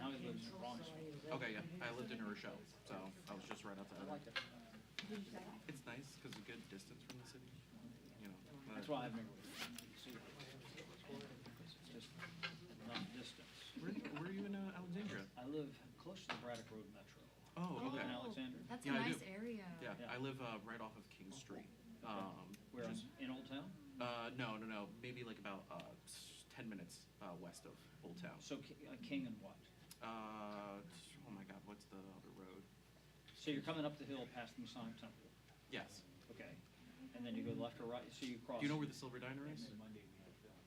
now he lives in Bronx. Okay, yeah. I lived in New Rochelle, so I was just right outside. I like it. It's nice because it's a good distance from the city. You know. That's why I've never seen it. It's just enough distance. Where are you in Alexandria? I live close to the Braddock Road Metro. Oh, You live in okay. Alexandria? That's Yeah, a I nice do. area. Yeah, Yeah. I live right off of King Street. Where, in Old Town? No. Maybe like about 10 minutes west of Old Town. So King and what? Oh my God, what's the other road? So you're coming up the hill past the Masonic Temple, Yes. okay? And then you go left or right, so you cross. Do you know where the Silver Diner is?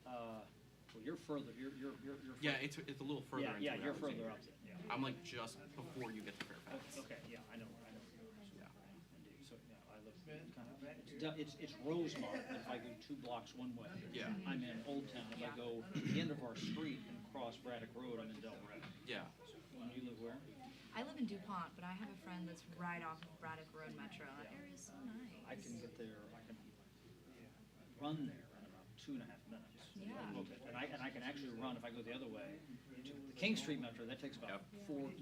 Well, you're further, you're Yeah, it's a little further into Yeah, you're Alexandria. further up there, yeah. I'm like just before you get to Fairfax. Okay, yeah, I know. Yeah. Indeed. So, yeah, I live kind of, it's Rosemont, if I go 2 blocks one way. Yeah. I'm in Old Town. If I go to the end of our street and cross Braddock Road, I'm in Del Rey. Yeah. And you live where? I live in DuPont, but I have a friend that's right off of Braddock Road Metro. That area is so nice. I can get there, I can run there in about 2.5 minutes. Yeah. And I can actually run, if I go the other way, to the King Street Metro, that takes about 4.5,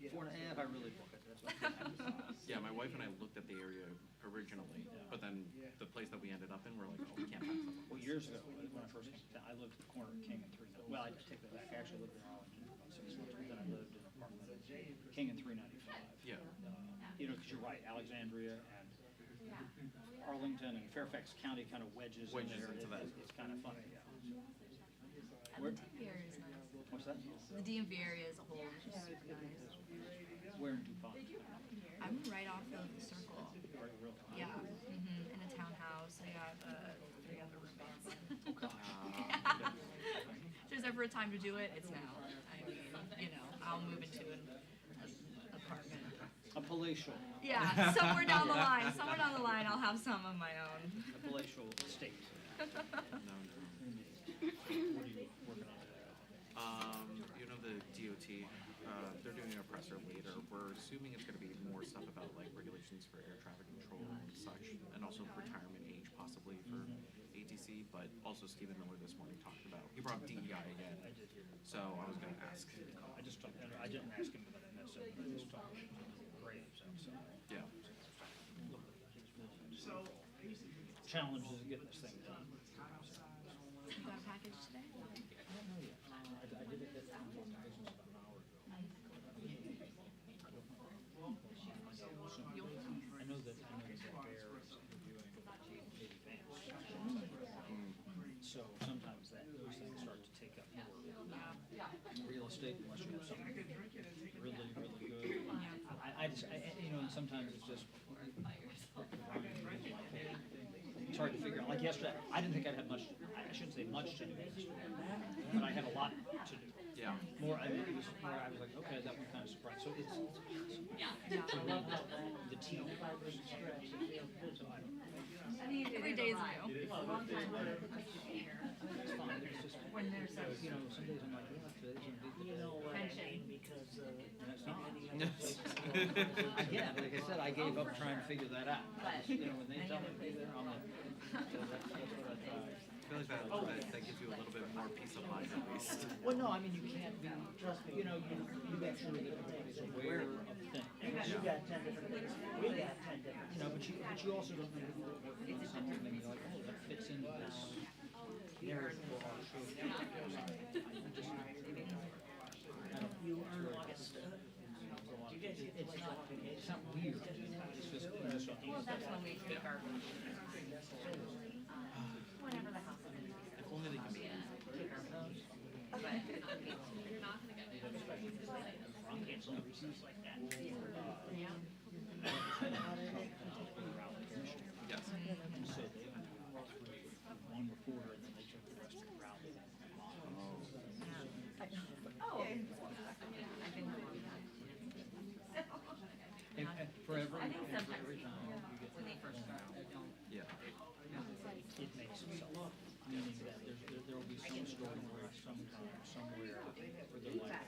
I really book it. That's what Yeah, my wife and I looked at the area originally, but then the place that we ended up in, we're like, oh, we can't find something. Well, years ago, when I first came to town, I lived at the corner of King and 395. Well, I take that back. I actually lived in Arlington for about 6 months, but then I lived in an apartment at King and 395. Yeah. You know, because you're right, Alexandria and Arlington and Fairfax County kind of wedges in there. into that. It's kind of funny, yeah. And the DMV area is nice. What's that? The DMV area as a whole is just super nice. Where in DuPont? I'm right off of the Circle. Are you really? Yeah, in a townhouse. I got 3 other roommates. If there's ever a time to do it, it's now. I mean, you know, I'll move into an apartment. A palatial. Yeah, somewhere down the line. Somewhere down the line, I'll have some of my own. A palatial estate. No. What are you working on today? You know the DOT, they're doing a presser later. We're assuming it's going to be more stuff about like regulations for air traffic control and such, and also retirement age possibly for ATC. But also Stephen Miller this morning talked about, he brought up DEI again. So I was going to ask. I didn't ask him, but I messed up. I just talked Graves. So Yeah. challenges of getting this thing done. You got a package today? I did it at the business about an hour ago. I know that Bear is interviewing Katie Vance. So sometimes those things start to take up more real estate unless you have something really, really good. I just, you know, and sometimes it's just, it's hard to figure out. Like yesterday, I didn't think I'd have much, I shouldn't say much to do yesterday, but I had a lot to do. Yeah. More, I mean, it was more, I was like, okay, that one kind of surprised. So it's the team. So I don't know. Every day is new. It's fine. It's just, When there's you know, some days I'm like, yeah, today's gonna be the day. pension. Because And it's not. Again, like I said, I gave up trying to figure that out. You know, when they tell me to be there, I'm like, so that's what I try. I feel like that gives you a little bit more peace of mind at least. Well, no, I mean, you can't be, you know, you make sure that everybody's aware of things. you got 10 different things. We got 10 different You know, but you also don't know if you're working on something and you're like, oh, that fits into this narrative for our show. You earn August. You guys get It's not weird. It's just Well, that's when we take our whenever the house is. If only they can be. Take our votes. But you're not gonna get it. cancel receipts like that. Yeah. Yes. And so they went through one reporter and then they took the rest of the route. Oh. I've been doing that. And for every, I think and for sometimes every time you get when they first start, they don't. Yeah. it makes itself, meaning that there will be some story where sometime, somewhere, where they're like,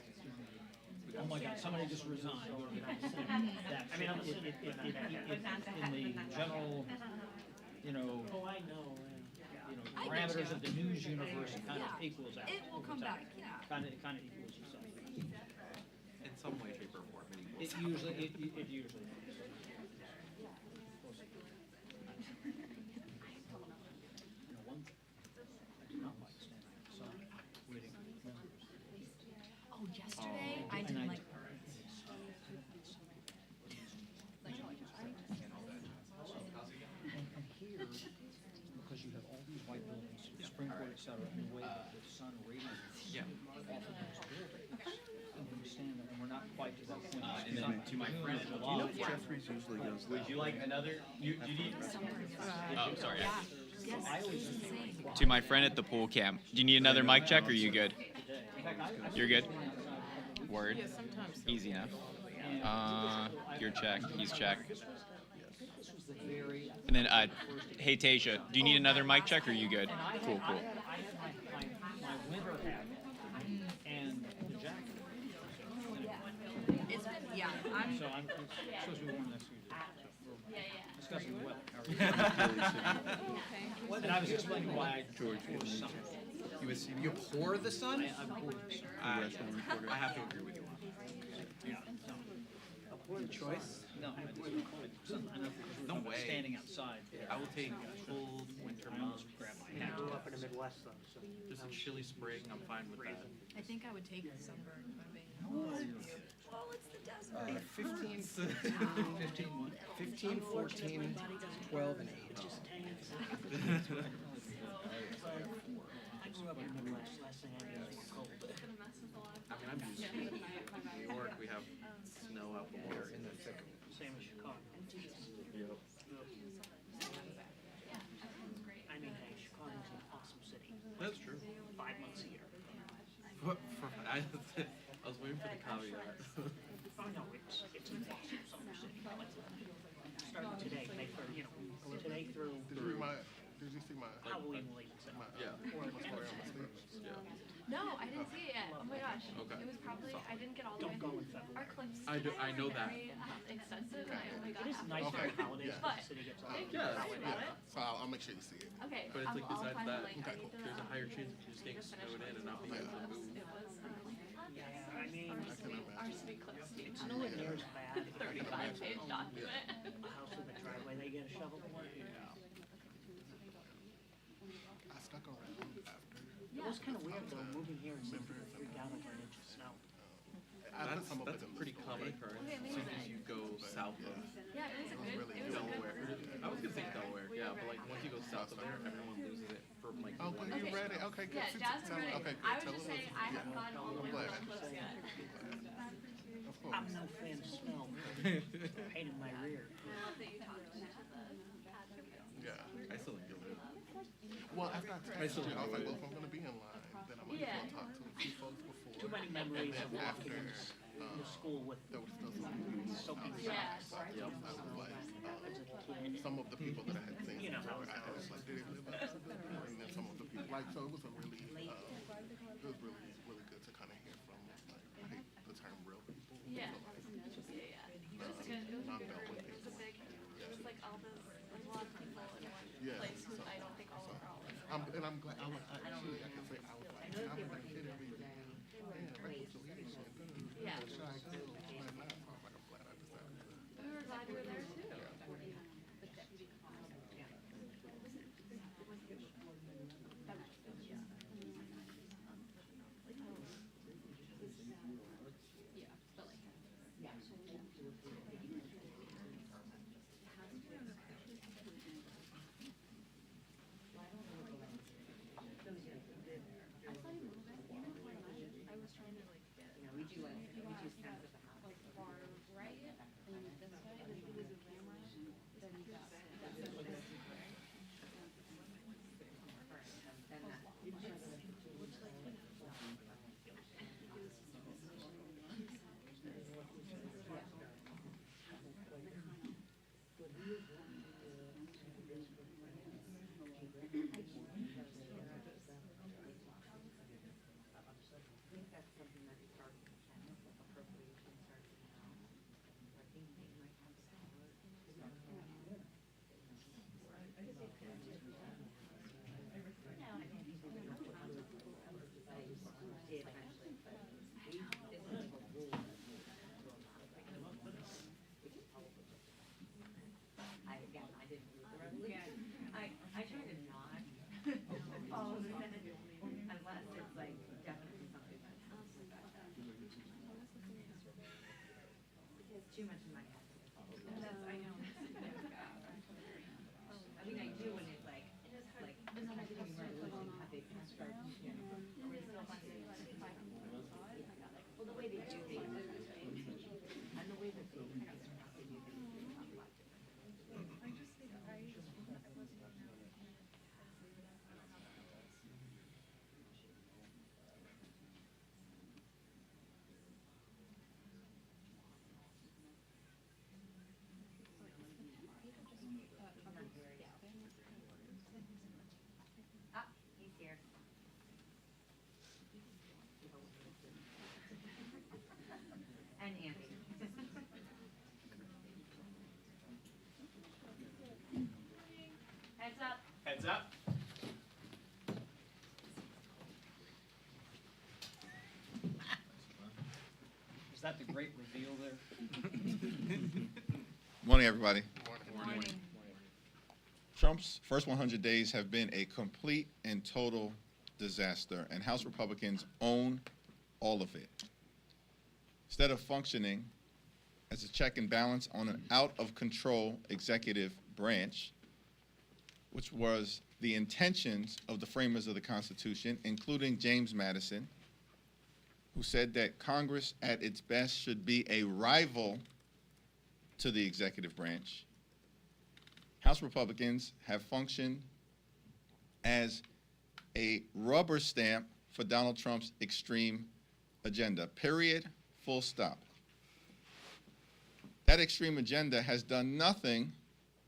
oh my God, somebody just resigned. Go to the next thing. That, I mean, I'm assuming- in the general, you know, Oh, I know. I get parameters you. of the news universe, it kind Yeah. of equals out. It will come back, yeah. Kind of equals itself. And usually, it usually. You know, one thing I do not like standing outside waiting for members. Oh, yesterday I And didn't like. And here, because you have all these white buildings, sprinkled, et cetera, and the way that the sun radiates Yeah. off of those buildings, and when you stand there, and we're not quite to that point. And then to my friend, July. you know Jeffries usually does that. Would you like another? You need? Oh, sorry. Yeah. Yes, it was insane. To my friend at the pool cam. Do you need another mic check, or are you good? You're good. Word. Easy enough. You're checked. He's checked. And then, hey Tasha, do you need another mic check, or are you good? Cool, cool. I had my winter hat and the jacket. It's been, yeah, I'm. So I'm it's supposed to be warm next week. So we're discussing the weather. And I was explaining why I pour some. You pour the sun? I poured some. I have to agree with you on Good choice. No, I just, No way. standing outside. I will take cold winter I almost months. grabbed my I hat. grew up in the Midwest though, so. Just a chilly spring, I'm fine with that. I think I would take the sunburn. If I'm being honest. Well, it's the desert. 15, 15, 14, 12, and 8. I grew up in the Midwest, last thing I knew was cold. I mean, I'm used to it. In New York, we have snow out the water. In the thick. Same as Chicago. I mean, hey, Chicago's an awesome city. That's true. 5 months a year. I was waiting for the caveat. Oh, no, it's an awesome summer city. Starting today, May 3rd, you know, today through Did you see my Halloween week. Yeah. No, I didn't see it yet. Oh my gosh. Okay. It was probably, I didn't get all the way Don't go through. in February. Our clips I know that. very extensive, and I only got It is half. nice Okay. during holidays, But- the city gets all. Yeah. About it. So I'll make sure you see it. Okay, But it's like I'll besides find that, the link. I need to, there's a higher chance of you just getting snowed in and not being able to move. It was, Yeah, I mean, our sweet clips team it's had a nowhere like near as bad. 35-page document. A house with a driveway, they get a shovel. I stuck around after. It was kind of weird though, moving here and seeing people freak out over an inch of snow. I put some of That's it a in pretty the common story. occurrence as soon as you go south of Yeah, it was a good, it was a Delaware. good. I was gonna say Delaware, yeah, but like once you go south of there, everyone loses it for like. Oh, but you read it. Okay, good. Yeah, Jasmine read it. Okay, good. I was Tell just us. saying, I haven't gotten all the way glad. through the clips yet. Of course. I'm no fan of snow. Pain in my rear. I love that you talked to the advocate. Yeah. I still think you'll live. Well, after I texted you, I was like, well, if I'm gonna be in line, then I'm gonna Yeah. go talk to a few folks before. Too many memories of then walking in after, the school with there was still some soaking Yeah. socks. I was like, As a kid. some of the people that I had seen You know how before, it I had like, did it live up to the and then some of the people, like, so it was a really, it was really, really good to kind of hear from, like, I hate the term real people. Yeah. but, like, Yeah, yeah. It was a good, it was a good one. It was a big, it was like all those, like a lot of people in one Yeah. place who I don't think all were all in. And I'm glad, I can say, I was like, I'm like, kidding me. Yeah, reconciliation. Yeah. Should I go? I'm like, nah, I'm glad I decided to. We were glad you were there too. Yeah, but like, I saw you move it, even before I was trying to like get. We do sense of the house. Like far right, and then this way, and if it was a camera, then that's Then that. I think that's something that starts appropriation. too much in my head. I know. I mean, I do when it's like Hakeem Jeffries, have they passed our, you know, or is it still funded? Well, the way they do things is different. And the way that they, how they do things is a lot different. Ah, he's here. And Andy. Heads up. Heads up. Is that the great reveal there? Morning, everybody. Morning. Trump's first 100 days have been a complete and total disaster, and House Republicans own all of it. Instead of functioning as a check and balance on an out-of-control executive branch, which was the intentions of the framers of the Constitution, including James Madison, who said that Congress at its best should be a rival to the executive branch, House Republicans have functioned as a rubber stamp for Donald Trump's extreme agenda. Period. Full stop. That extreme agenda has done nothing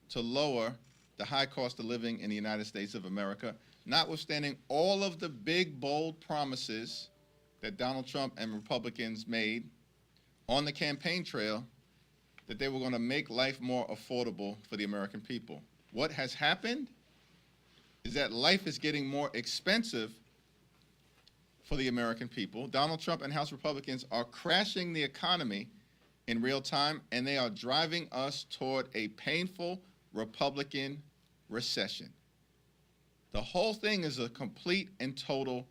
to lower the high cost of living in the United States of America, notwithstanding all of the big, bold promises that Donald Trump and Republicans made on the campaign trail that they were going to make life more affordable for the American people. What has happened is that life is getting more expensive for the American people. Donald Trump and House Republicans are crashing the economy in real time, and they are driving us toward a painful Republican recession. The whole thing is a complete and total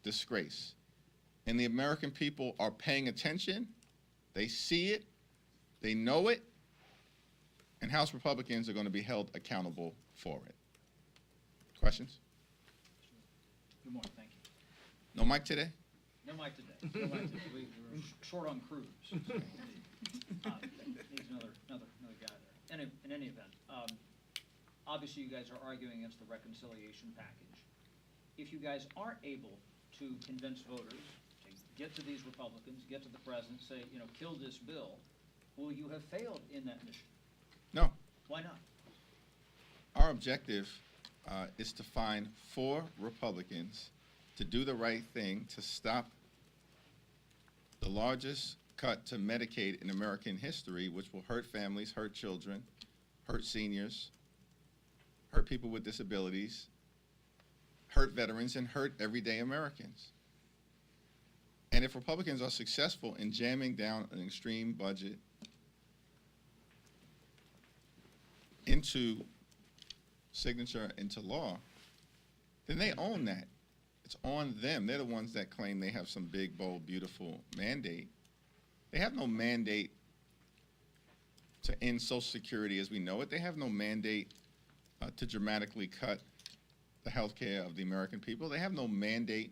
disgrace. And the American people are paying attention. They see it. They know it, and House Republicans are going to be held accountable for it. Questions? Good morning, thank you. No mic today? No mic today. No mic today. We're short on crews. Needs another guy there. In any event, obviously you guys are arguing against the reconciliation package. If you guys aren't able to convince voters to get to these Republicans, get to the president, say, kill this bill, will you have failed in that mission? No. Why not? Our objective is to find 4 Republicans to do the right thing to stop the largest cut to Medicaid in American history, which will hurt families, hurt children, hurt seniors, hurt people with disabilities, hurt veterans, and hurt everyday Americans. And if Republicans are successful in jamming down an extreme budget into signature into law, then they own that. It's on them. They're the ones that claim they have some big, bold, beautiful mandate. They have no mandate to end Social Security as we know it. They have no mandate to dramatically cut the health care of the American people. They have no mandate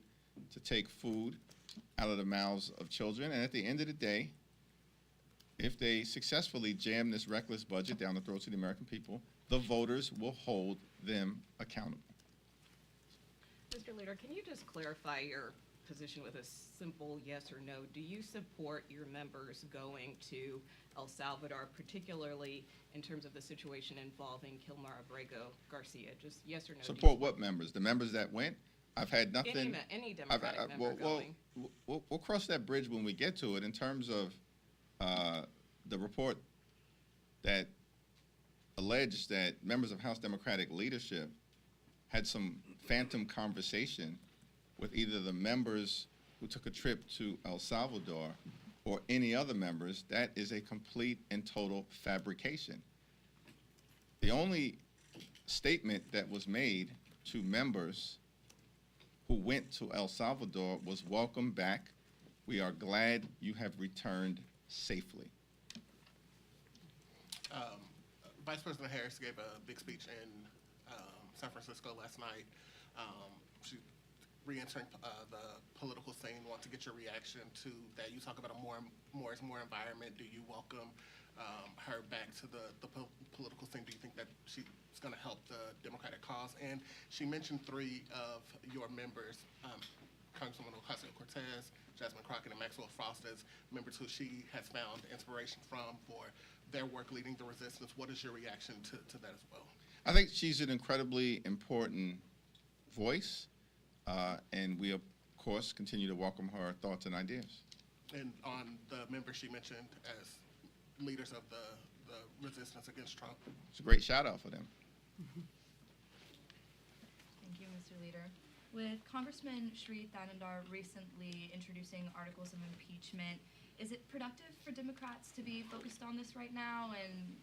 to take food out of the mouths of children. And at the end of the day, if they successfully jam this reckless budget down the throats of the American people, the voters will hold them accountable. Mr. Leader, can you just clarify your position with a simple yes or no? Do you support your members going to El Salvador, particularly in terms of the situation involving Kilmar Abrego Garcia? Just yes or no? Support what members? The members that went? I've had nothing. Any Democratic member going. We'll cross that bridge when we get to it. In terms of the report that alleged that members of House Democratic leadership had some phantom conversation with either the members who took a trip to El Salvador or any other members, that is a complete and total fabrication. The only statement that was made to members who went to El Salvador was, "Welcome back. We are glad you have returned safely." Vice President Harris gave a big speech in San Francisco last night. She re-entering the political scene. Want to get your reaction to that. You talk about a more is more environment. Do you welcome her back to the political scene? Do you think that she's going to help the Democratic cause? And she mentioned 3 of your members, Congresswoman Ocasio-Cortez, Jasmine Crockett, and Maxwell Frost, as members who she has found inspiration from for their work leading the resistance. What is your reaction to that as well? I think she's an incredibly important voice, and we, of course, continue to welcome her thoughts and ideas. And on the members she mentioned as leaders of the resistance against Trump. It's a great shout-out for them. Thank you, Mr. Leader. With Congressman Shri Thanandar recently introducing articles of impeachment, is it productive for Democrats to be focused on this right now, and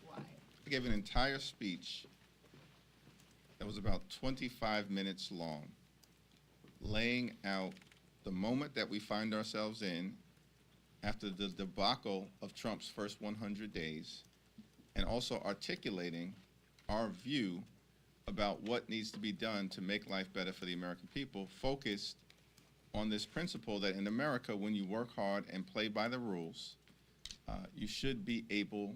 why? I gave an entire speech that was about 25 minutes long, laying out the moment that we find ourselves in after the debacle of Trump's first 100 days, and also articulating our view about what needs to be done to make life better for the American people, focused on this principle that in America, when you work hard and play by the rules, you should be able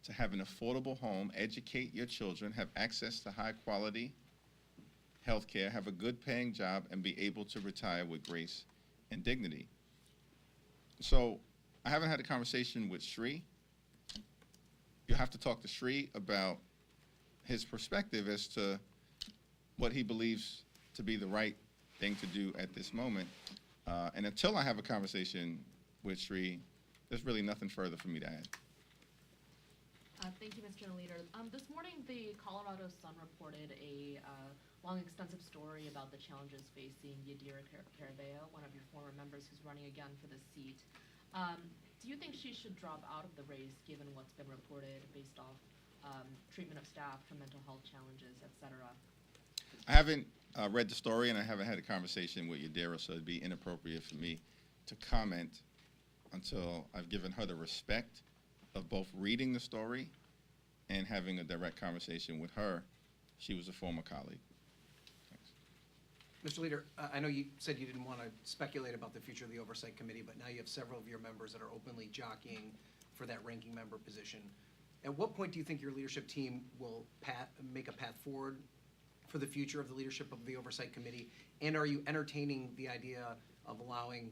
to have an affordable home, educate your children, have access to high-quality health care, have a good-paying job, and be able to retire with grace and dignity. So I haven't had a conversation with Shri. You have to talk to Shri about his perspective as to what he believes to be the right thing to do at this moment. And until I have a conversation with Shri, there's really nothing further for me to add. Thank you, Mr. Leader. This morning, the Colorado Sun reported a long, extensive story about the challenges facing Yadira Carabeo, one of your former members who's running again for this seat. Do you think she should drop out of the race, given what's been reported based off treatment of staff for mental health challenges, et cetera? I haven't read the story, and I haven't had a conversation with Yadira, so it'd be inappropriate for me to comment until I've given her the respect of both reading the story and having a direct conversation with her. She was a former colleague. Thanks. Mr. Leader, I know you said you didn't want to speculate about the future of the Oversight Committee, but now you have several of your members that are openly jockeying for that ranking member position. At what point do you think your leadership team will make a path forward for the future of the leadership of the Oversight Committee? And are you entertaining the idea of allowing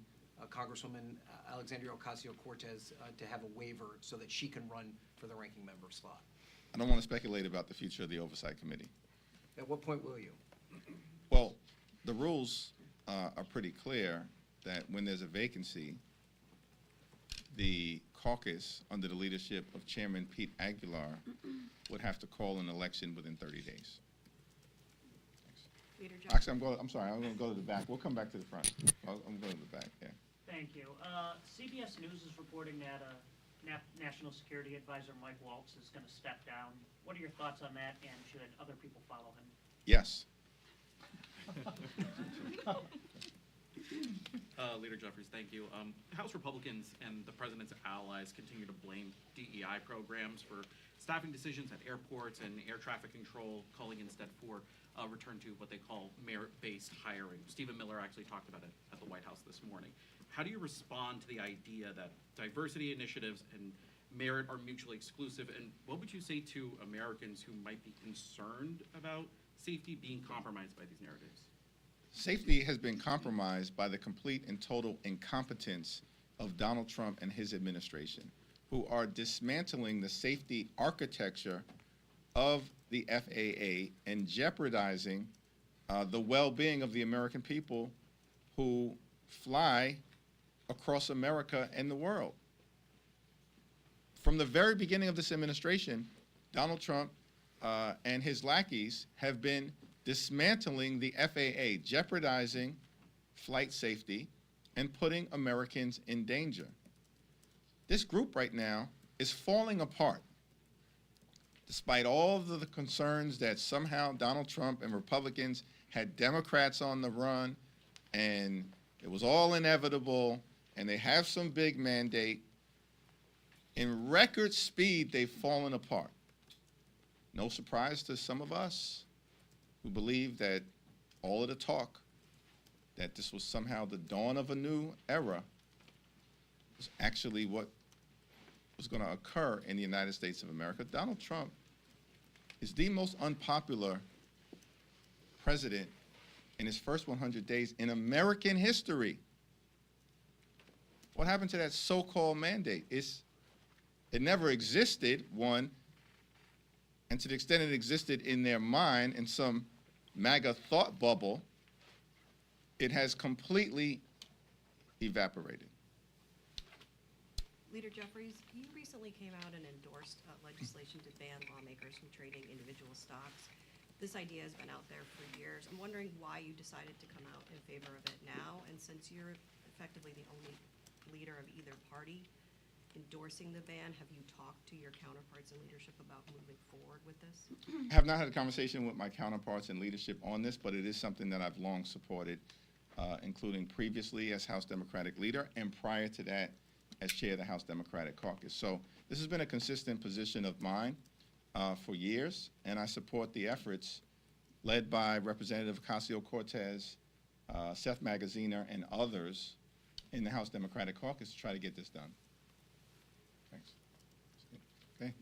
Congresswoman Alexandria Ocasio-Cortez to have a waiver so that she can run for the ranking member slot? I don't want to speculate about the future of the Oversight Committee. At what point will you? Well, the rules are pretty clear that when there's a vacancy, the caucus, under the leadership of Chairman Pete Aguilar, would have to call an election within 30 days. Leader Actually, I'm sorry, I'm going to go to the back. We'll come back to the front. I'm going to the back, yeah. Thank you. CBS News is reporting that National Security Advisor Mike Waltz is going to step down. What are your thoughts on that, and should other people follow him? Yes. Leader Jeffries, thank you. House Republicans and the president's allies continue to blame DEI programs for staffing decisions at airports and air traffic control, calling instead for return to what they call merit-based hiring. Stephen Miller actually talked about it at the White House this morning. How do you respond to the idea that diversity initiatives and merit are mutually exclusive, and what would you say to Americans who might be concerned about safety being compromised by these narratives? Safety has been compromised by the complete and total incompetence of Donald Trump and his administration, who are dismantling the safety architecture of the FAA and jeopardizing the well-being of the American people who fly across America and the world. From the very beginning of this administration, Donald Trump and his lackeys have been dismantling the FAA, jeopardizing flight safety, and putting Americans in danger. This group right now is falling apart. Despite all of the concerns that somehow Donald Trump and Republicans had Democrats on the run, and it was all inevitable, and they have some big mandate, In record speed, they've fallen apart. No surprise to some of us who believe that all of the talk, that this was somehow the dawn of a new era, was actually what was going to occur in the United States of America. Donald Trump is the most unpopular president in his first 100 days in American history. What happened to that so-called mandate? It never existed, one, and to the extent it existed in their mind, in some MAGA thought bubble, it has completely evaporated. Leader Jeffries, you recently came out and endorsed legislation to ban lawmakers from trading individual stocks. This idea has been out there for years. I'm wondering why you decided to come out in favor of it now, and since you're effectively the only leader of either party endorsing the ban, have you talked to your counterparts in leadership about moving forward with this? I have not had a conversation with my counterparts in leadership on this, but it is something that I've long supported, including previously as House Democratic Leader and prior to that as Chair of the House Democratic Caucus. So this has been a consistent position of mine for years, and I support the efforts led by Representative Ocasio-Cortez, Seth Magaziner, and others in the House Democratic Caucus to try to get this done. Thanks. Okay.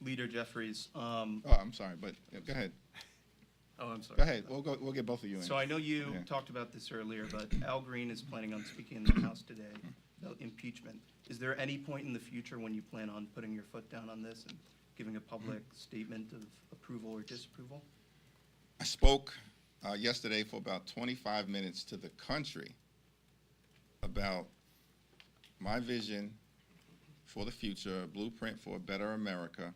Leader Jeffries. Oh, I'm sorry, but go ahead. Oh, I'm sorry. Go ahead. We'll get both of you in. So I know you Yeah. talked about this earlier, but Al Green is planning on speaking in the House today about impeachment. Is there any point in the future when you plan on putting your foot down on this and giving a public statement of approval or disapproval? I spoke yesterday for about 25 minutes to the country about my vision for the future, a blueprint for a better America,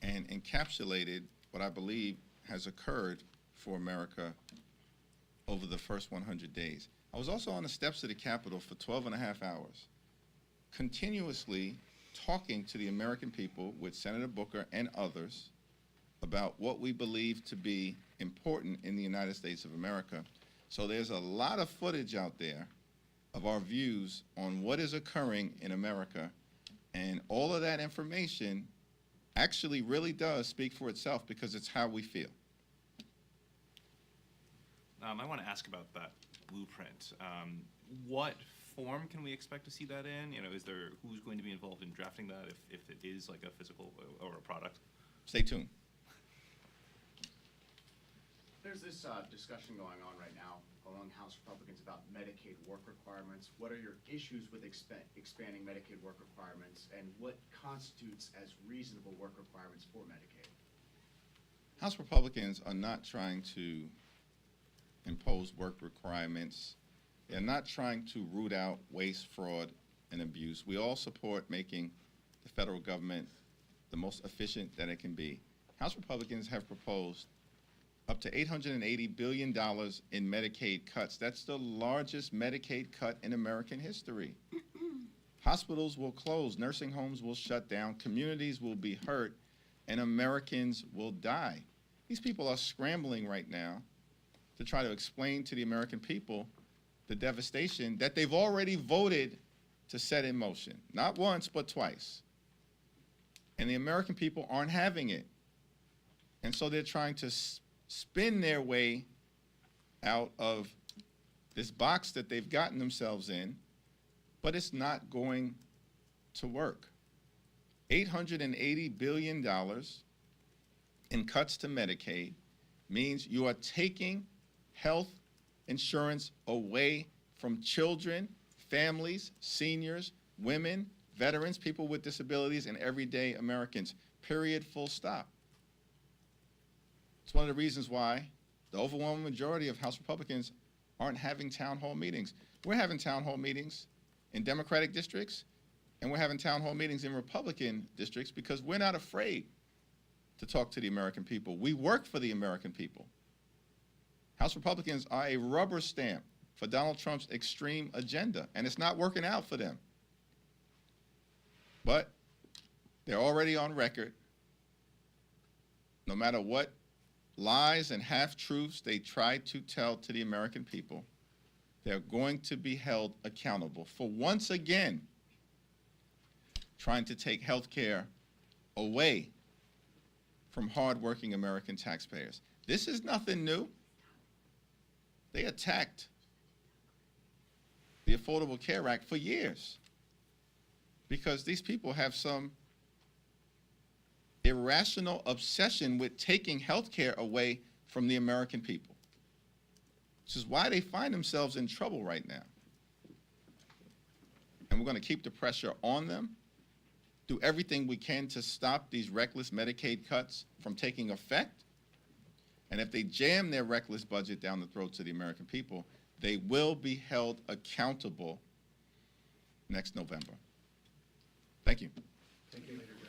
and encapsulated what I believe has occurred for America over the first 100 days. I was also on the steps of the Capitol for 12 and a half hours, continuously talking to the American people with Senator Booker and others about what we believe to be important in the United States of America. So there's a lot of footage out there of our views on what is occurring in America, and all of that information actually really does speak for itself because it's how we feel. I want to ask about that blueprint. What form can we expect to see that in? You know, who's going to be involved in drafting that if it is like a physical or a product? Stay tuned. There's this discussion going on right now among House Republicans about Medicaid work requirements. What are your issues with expanding Medicaid work requirements, and what constitutes as reasonable work requirements for Medicaid? House Republicans are not trying to impose work requirements. They're not trying to root out waste, fraud, and abuse. We all support making the federal government the most efficient that it can be. House Republicans have proposed up to $880 billion in Medicaid cuts. That's the largest Medicaid cut in American history. Hospitals will close, nursing homes will shut down, communities will be hurt, and Americans will die. These people are scrambling right now to try to explain to the American people the devastation that they've already voted to set in motion. Not once, but twice. And the American people aren't having it. And so they're trying to spin their way out of this box that they've gotten themselves in, but it's not going to work. $880 billion in cuts to Medicaid means you are taking health insurance away from children, families, seniors, women, veterans, people with disabilities, and everyday Americans. Period, full stop. It's one of the reasons why the overwhelming majority of House Republicans aren't having town hall meetings. We're having town hall meetings in Democratic districts, and we're having town hall meetings in Republican districts because we're not afraid to talk to the American people. We work for the American people. House Republicans are a rubber stamp for Donald Trump's extreme agenda, and it's not working out for them. But they're already on record. No matter what lies and half-truths they try to tell to the American people, they're going to be held accountable for once again trying to take health care away from hardworking American taxpayers. This is nothing new. They attacked the Affordable Care Act for years because these people have some irrational obsession with taking health care away from the American people, which is why they find themselves in trouble right now. And we're going to keep the pressure on them, do everything we can to stop these reckless Medicaid cuts from taking effect. And if they jam their reckless budget down the throats of the American people, they will be held accountable next November. Thank you. Thank you, Leader.